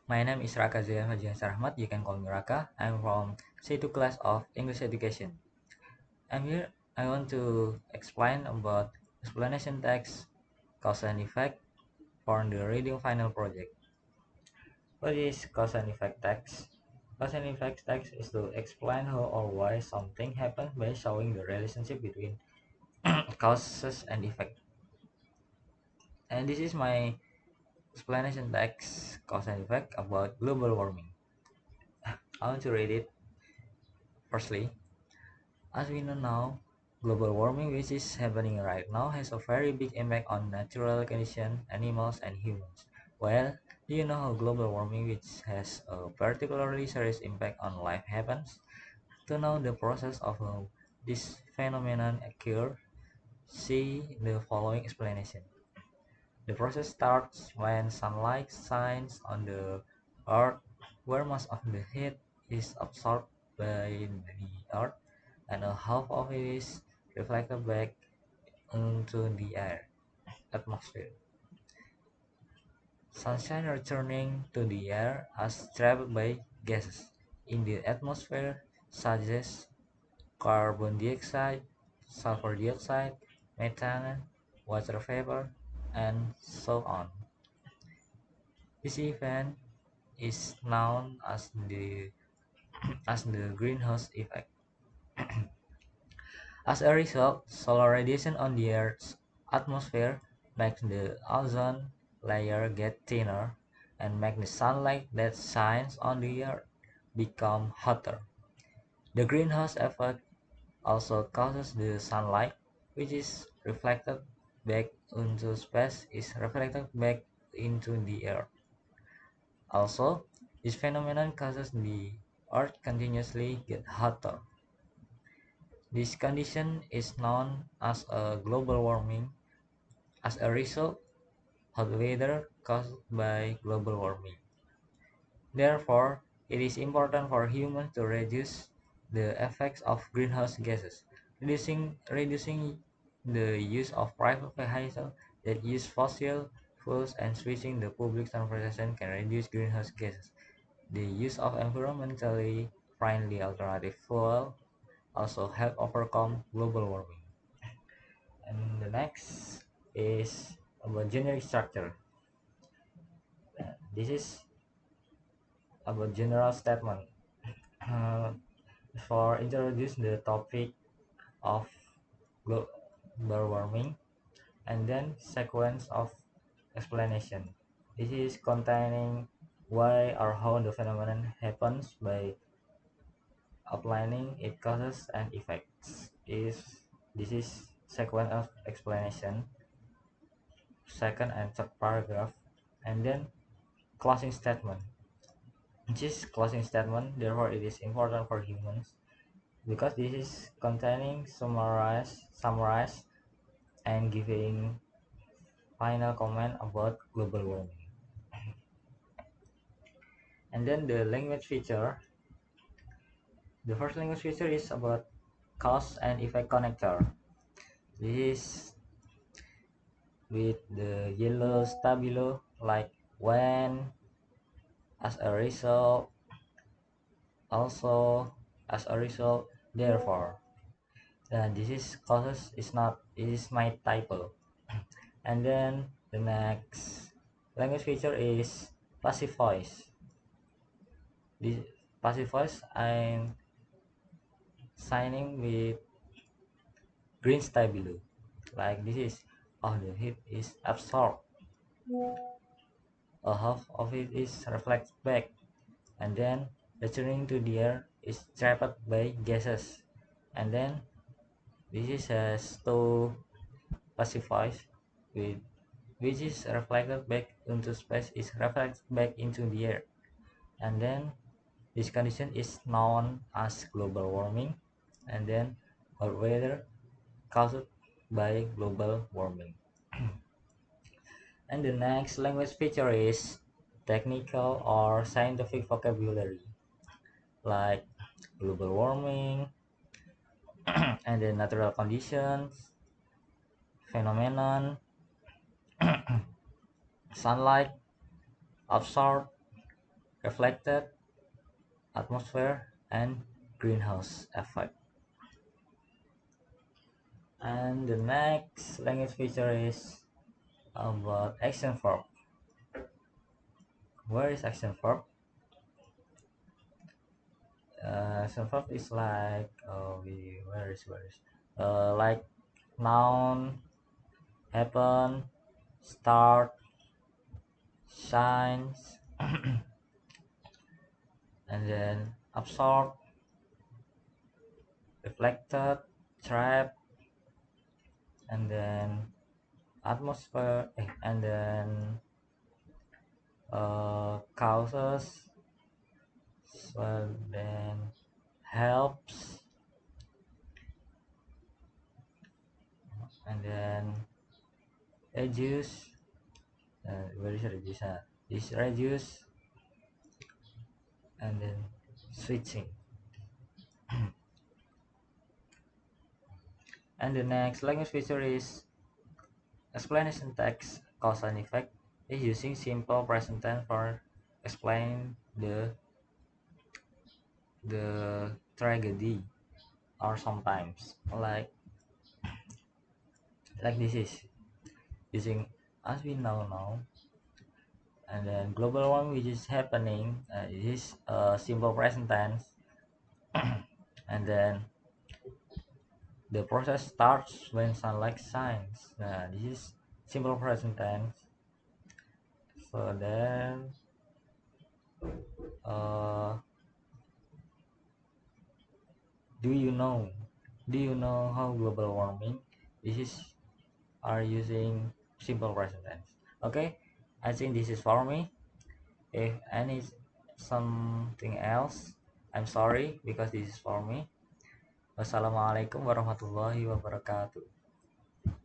My name is Raka Zain Fajian Rahmat. You can call me Raka. I'm from C2 class of English Education. I'm here. I want to explain about explanation text, cause and effect for the reading final project. What is cause and effect text? Cause and effect text is to explain how or why something happens by showing the relationship between causes and effect. And this is my explanation text, cause and effect about global warming. I want to read it. Firstly, as we know now, global warming, which is happening right now, has a very big impact on natural conditions, animals, and humans. Well, do you know how global warming, which has a particularly serious impact on life, happens? To know the process of how this phenomenon occurs, see the following explanation. The process starts when sunlight shines on the earth, where most of the heat is absorbed by the earth, and a half of it is reflected back into the air atmosphere. Sunshine returning to the air as trapped by gases in the atmosphere such as carbon dioxide, sulfur dioxide, methane, water vapor, and so on. This event is known as the greenhouse effect. As a result, solar radiation on the Earth's atmosphere makes the ozone layer get thinner and make the sunlight that shines on the Earth become hotter. The greenhouse effect also causes the sunlight, which is reflected back into space, is reflected back into the Earth. Also, this phenomenon causes the Earth continuously get hotter. This condition is known as a global warming. As a result, hot weather caused by global warming. Therefore, it is important for humans to reduce the effects of greenhouse gases. Reducing the use of private vehicles that use fossil fuels and switching to public transportation can reduce greenhouse gases. The use of environmentally friendly alternative fuel also help overcome global warming. And the next is about generic structure. This is about general statement. Uh, for introduce the topic of global warming and then sequence of explanation. This is containing why or how the phenomenon happens by outlining its causes and effects. This is sequence of explanation, second and third paragraph, and then closing statement. Which is closing statement, therefore it is important for humans because this is containing summarize and giving final comment about global warming. And then the language feature. The first language feature is about cause and effect connector. This is with the yellow stabilo like when, as a result, also, as a result, therefore. This is causes is not is my typo. And then the next language feature is passive voice. This passive voice I'm signing with green stabilo. Like this is the heat is absorbed. A half of it is reflected back and then returning to the air is trapped by gases. And then this is has two passive voice with which is reflected back into space is reflected back into the air. And then this condition is known as global warming and then hot weather caused by global warming. And the next language feature is technical or scientific vocabulary like global warming and the natural conditions, phenomenon, sunlight, absorb, reflected atmosphere, and greenhouse effect. And the next language feature is about action verb. Where is action verb? Action verb is like where is like noun, happen, start, shines, and then absorb, reflected, trap, and then atmosphere, and then causes, so then helps, and then reduce. Where is reduce? Is reduce, and then switching. And the next language feature is explanation text cause and effect. Is using simple present tense for explain the tragedy, or sometimes like this is using as we now, and then global warming which is happening. This is simple present tense, and then the process starts when sunlight shines. This is simple present tense. So then uh, do you know how global warming this is are using simple present tense? Okay, I think this is for me. If any something else, I'm sorry because this is for me. Wassalamualaikum warahmatullahi wabarakatuh.